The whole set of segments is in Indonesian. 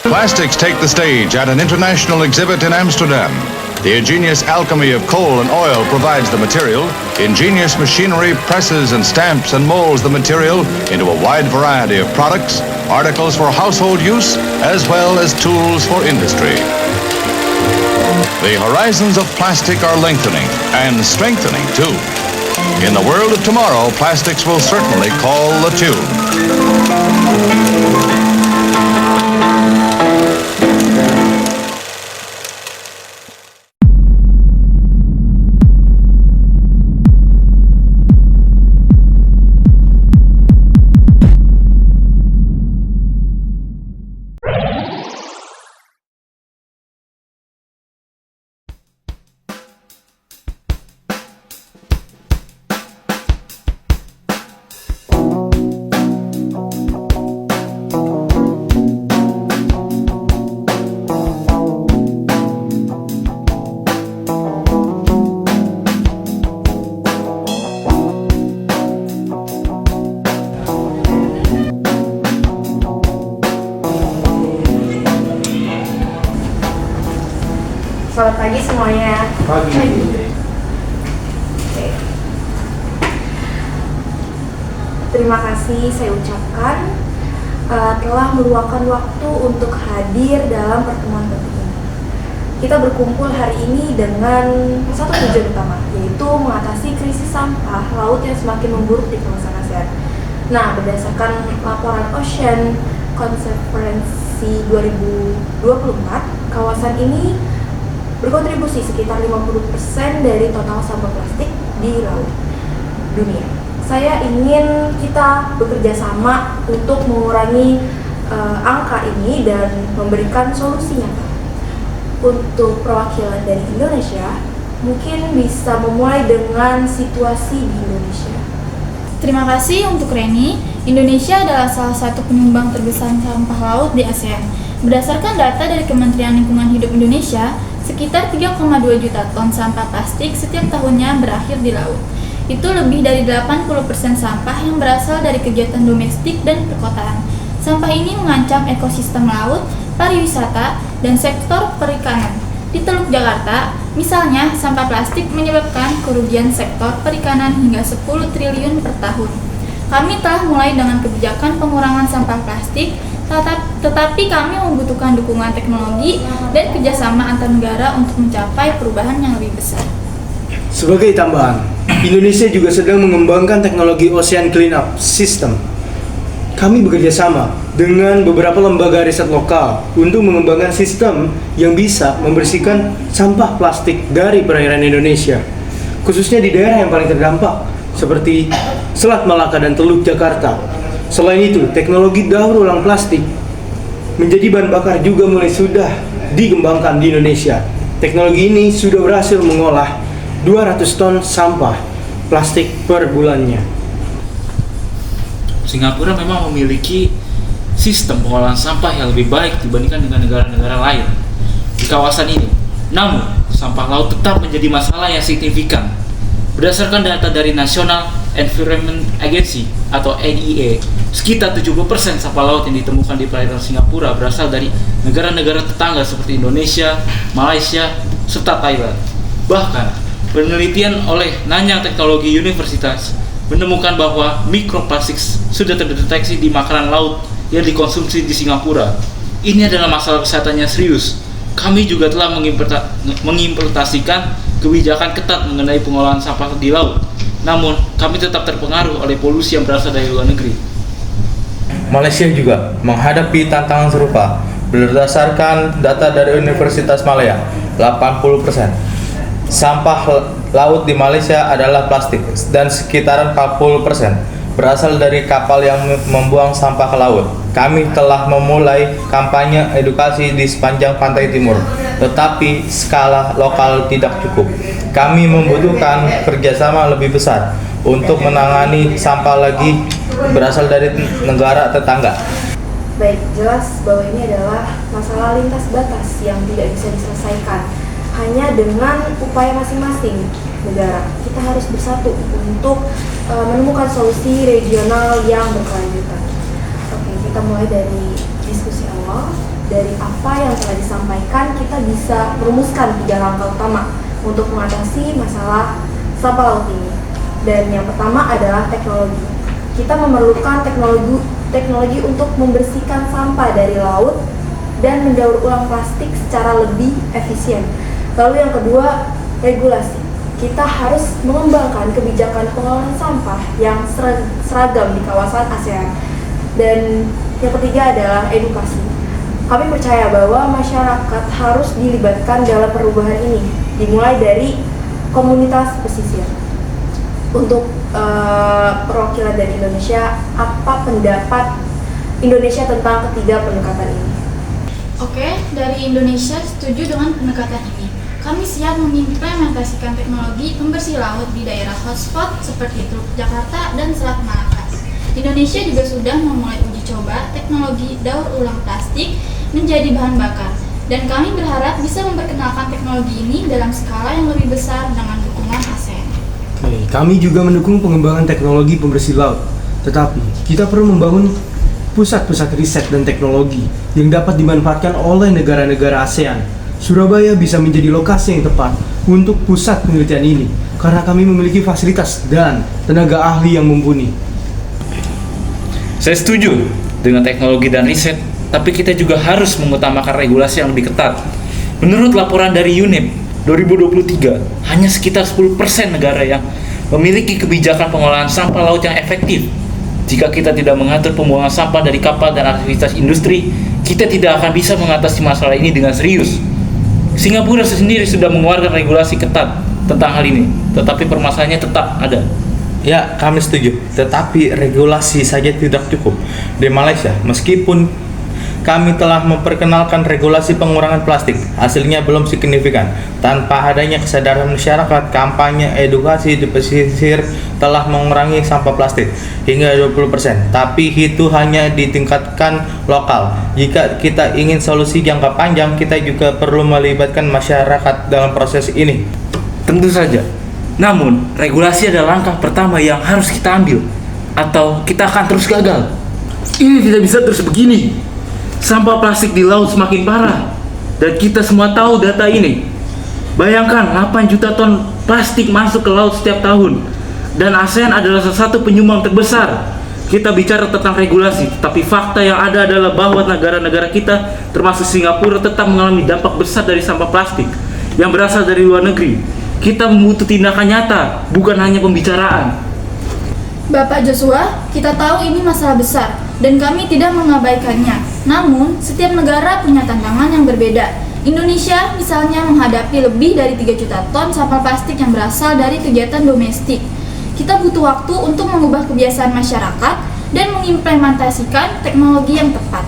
Plastics take the stage at an international exhibit in Amsterdam. The ingenious alchemy of coal and oil provides the material. Ingenious machinery presses and stamps and molds the material into a wide variety of products, articles for household use, as well as tools for industry. The horizons of plastic are lengthening and strengthening too. In the world of tomorrow, plastics will certainly call the tune. Selamat pagi semuanya. Pagi. Oke. Terima kasih saya ucapkan telah meluangkan waktu untuk hadir dalam pertemuan penting ini. Kita berkumpul hari ini dengan satu tujuan utama, yaitu mengatasi krisis sampah laut yang semakin memburuk di kawasan ASEAN. Nah, berdasarkan laporan Ocean Conservancy 2024, kawasan ini berkontribusi sekitar 50% dari total sampah plastik di laut dunia. Saya ingin kita bekerja sama untuk mengurangi angka ini dan memberikan solusinya. Untuk perwakilan dari Indonesia, mungkin bisa memulai dengan situasi di Indonesia. Terima kasih untuk Reni. Indonesia adalah salah satu penyumbang terbesar sampah laut di ASEAN. Berdasarkan data dari Kementerian Lingkungan Hidup Indonesia, sekitar 3,2 juta ton sampah plastik setiap tahunnya berakhir di laut. Itu lebih dari 80% sampah yang berasal dari kegiatan domestik dan perkotaan. Sampah ini mengancam ekosistem laut, pariwisata, dan sektor perikanan. Di Teluk Jakarta, misalnya, sampah plastik menyebabkan kerugian sektor perikanan hingga 10 triliun per tahun. Kami telah mulai dengan kebijakan pengurangan sampah plastik, tetapi kami membutuhkan dukungan teknologi dan kerjasama antar negara untuk mencapai perubahan yang lebih besar. Sebagai tambahan, Indonesia juga sedang mengembangkan teknologi Ocean Cleanup System. Kami bekerja sama dengan beberapa lembaga riset lokal untuk mengembangkan sistem yang bisa membersihkan sampah plastik dari perairan Indonesia, khususnya di daerah yang paling terdampak, seperti Selat Malaka dan Teluk Jakarta. Selain itu, teknologi daur ulang plastik menjadi bahan bakar juga sudah dikembangkan di Indonesia. Teknologi ini sudah berhasil mengolah 200 ton sampah plastik per bulannya. Singapura memang memiliki sistem pengolahan sampah yang lebih baik dibandingkan dengan negara-negara lain di kawasan ini. Namun, sampah laut tetap menjadi masalah yang signifikan. Berdasarkan data dari National Environment Agency atau NEA, sekitar 70% sampah laut yang ditemukan di perairan Singapura berasal dari negara-negara tetangga seperti Indonesia, Malaysia, serta Thailand. Bahkan, penelitian oleh Nanyang Teknologi Universitas menemukan bahwa mikroplastik sudah terdeteksi di makanan laut yang dikonsumsi di Singapura. Ini adalah masalah kesehatan yang serius. Kami juga telah mengimplementasikan kebijakan ketat mengenai pengolahan sampah di laut. Namun, kami tetap terpengaruh oleh polusi yang berasal dari luar negeri. Malaysia juga menghadapi tantangan serupa. Berdasarkan data dari Universitas Malaya, 80% sampah laut di Malaysia adalah plastik dan sekitaran 40% berasal dari kapal yang membuang sampah ke laut. Kami telah memulai kampanye edukasi di sepanjang pantai timur, tetapi skala lokal tidak cukup. Kami membutuhkan kerjasama lebih besar untuk menangani sampah lagi berasal dari negara tetangga. Baik, jelas bahwa ini adalah masalah lintas batas yang tidak bisa diselesaikan hanya dengan upaya masing-masing negara. Kita harus bersatu untuk menemukan solusi regional yang berkelanjutan. Oke, kita mulai dari diskusi awal dari apa yang telah disampaikan, kita bisa merumuskan 3 langkah utama untuk mengatasi masalah sampah laut ini. Dan yang pertama adalah teknologi. Kita memerlukan teknologi untuk membersihkan sampah dari laut dan mendaur ulang plastik secara lebih efisien. Lalu yang kedua, regulasi. Kita harus mengembangkan kebijakan pengelolaan sampah yang seragam di kawasan ASEAN. Dan yang ketiga adalah edukasi. Kami percaya bahwa masyarakat harus dilibatkan dalam perubahan ini, dimulai dari komunitas pesisir. Untuk perwakilan dari Indonesia, apa pendapat Indonesia tentang ketiga pendekatan ini? Oke, dari Indonesia setuju dengan pendekatan ini. Kami siap mengimplementasikan teknologi pembersih laut di daerah hotspot seperti Teluk Jakarta dan Selat Malaka. Indonesia juga sudah memulai uji coba teknologi daur ulang plastik menjadi bahan bakar, dan kami berharap bisa memperkenalkan teknologi ini dalam skala yang lebih besar dengan dukungan ASEAN. Oke, kami juga mendukung pengembangan teknologi pembersih laut. Tetapi, kita perlu membangun pusat-pusat riset dan teknologi yang dapat dimanfaatkan oleh negara-negara ASEAN. Surabaya bisa menjadi lokasi yang tepat untuk pusat penelitian ini karena kami memiliki fasilitas dan tenaga ahli yang mumpuni. Saya setuju dengan teknologi dan riset, tapi kita juga harus mengutamakan regulasi yang lebih ketat. Menurut laporan dari UNEP 2023, hanya sekitar 10% negara yang memiliki kebijakan pengolahan sampah laut yang efektif. Jika kita tidak mengatur pembuangan sampah dari kapal dan aktivitas industri, kita tidak akan bisa mengatasi masalah ini dengan serius. Singapura sendiri sudah mengeluarkan regulasi ketat tentang hal ini, tetapi permasalahannya tetap ada. Ya, kami setuju. Tetapi regulasi saja tidak cukup. Di Malaysia, meskipun kami telah memperkenalkan regulasi pengurangan plastik, hasilnya belum signifikan. Tanpa adanya kesadaran masyarakat, kampanye edukasi di pesisir telah mengurangi sampah plastik hingga 20%. Tapi itu hanya ditingkatkan lokal. Jika kita ingin solusi jangka panjang, kita juga perlu melibatkan masyarakat dalam proses ini. Tentu saja. Namun, regulasi adalah langkah pertama yang harus kita ambil, atau kita akan terus gagal. Ini tidak bisa terus begini. Sampah plastik di laut semakin parah, dan kita semua tahu data ini. Bayangkan 8 juta ton plastik masuk ke laut setiap tahun, dan ASEAN adalah salah satu penyumbang terbesar. Kita bicara tentang regulasi, tapi fakta yang ada adalah bahwa negara-negara kita, termasuk Singapura, tetap mengalami dampak besar dari sampah plastik yang berasal dari luar negeri. Kita membutuhkan tindakan nyata, bukan hanya pembicaraan. Bapak Joshua, kita tahu ini masalah besar dan kami tidak mengabaikannya. Namun, setiap negara punya tantangan yang berbeda. Indonesia misalnya menghadapi lebih dari 3 juta ton sampah plastik yang berasal dari kegiatan domestik. Kita butuh waktu untuk mengubah kebiasaan masyarakat dan mengimplementasikan teknologi yang tepat.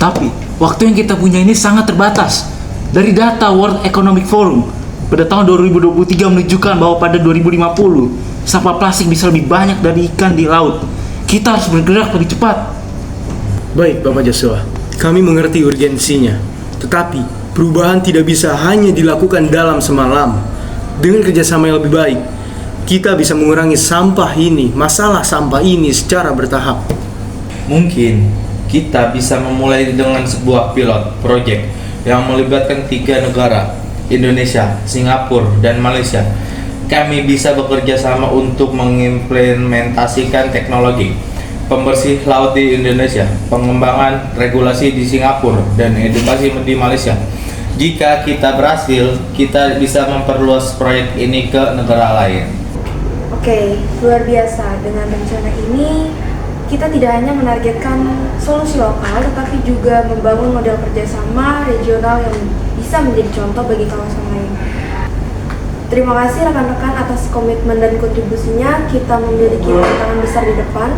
Tapi, waktu yang kita punya ini sangat terbatas. Dari data World Economic Forum, pada tahun 2023 menunjukkan bahwa pada 2050, sampah plastik bisa lebih banyak dari ikan di laut. Kita harus bergerak lebih cepat. Baik, Bapak Joshua. Kami mengerti urgensinya. Tetapi, perubahan tidak bisa hanya dilakukan dalam semalam. Dengan kerjasama yang lebih baik, kita bisa mengurangi masalah sampah ini secara bertahap. Mungkin kita bisa memulai dengan sebuah pilot project yang melibatkan 3 negara, Indonesia, Singapura, dan Malaysia. Kami bisa bekerja sama untuk mengimplementasikan teknologi pembersih laut di Indonesia, pengembangan regulasi di Singapura, dan edukasi di Malaysia. Jika kita berhasil, kita bisa memperluas proyek ini ke negara lain. Oke, luar biasa. Dengan rencana ini, kita tidak hanya menargetkan solusi lokal, tetapi juga membangun model kerjasama regional yang bisa menjadi contoh bagi kawasan lain. Terima kasih rekan-rekan atas komitmen dan kontribusinya. Kita memiliki tantangan besar di depan,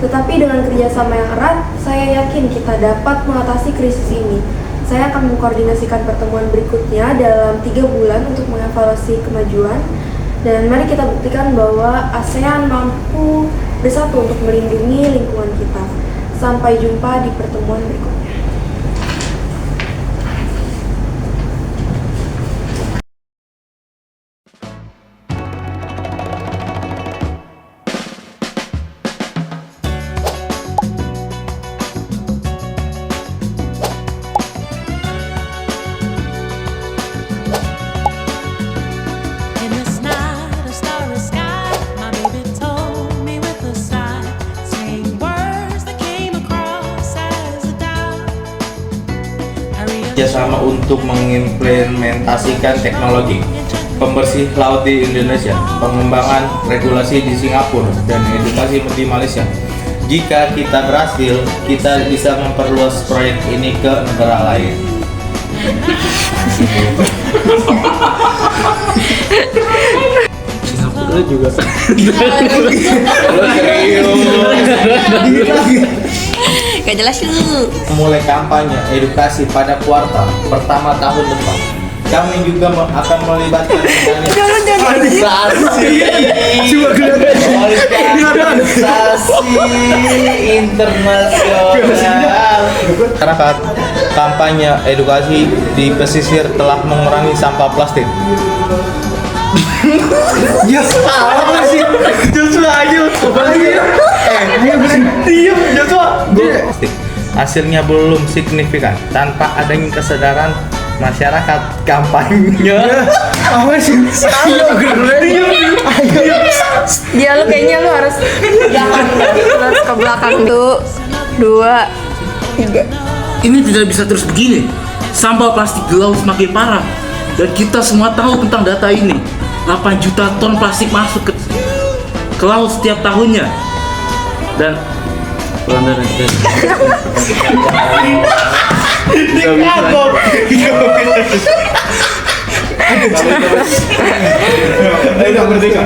tetapi dengan kerjasama yang erat, saya yakin kita dapat mengatasi krisis ini. Saya akan mengkoordinasikan pertemuan berikutnya dalam 3 bulan untuk mengevaluasi kemajuan. Dan mari kita buktikan bahwa ASEAN mampu bersatu untuk melindungi lingkungan kita. Sampai jumpa di pertemuan berikutnya. kerjasama untuk mengimplementasikan teknologi pembersih laut di Indonesia, pengembangan regulasi di Singapura, dan edukasi di Malaysia. Jika kita berhasil, kita bisa memperluas proyek ini ke negara lain. Singapura juga. Gak jelas lu. Mulai kampanye edukasi pada kuartal pertama tahun depan. Kami juga akan melibatkan organisasi internasional. Masyarakat, kampanye edukasi di pesisir telah mengurangi sampah plastik. Ya apa sih? Joshua aja. Diam Joshua. Hasilnya belum signifikan tanpa adanya kesadaran masyarakat. Kampanye Apa sih? Dia lu kayaknya lu harus belakang, terus ke belakang tuh 2, 3. Ini tidak bisa terus begini. Sampah plastik di laut semakin parah. Dan kita semua tahu tentang data ini. 8 juta ton plastik masuk ke laut setiap tahunnya. Dan pelanggaran Ayo, merdeka.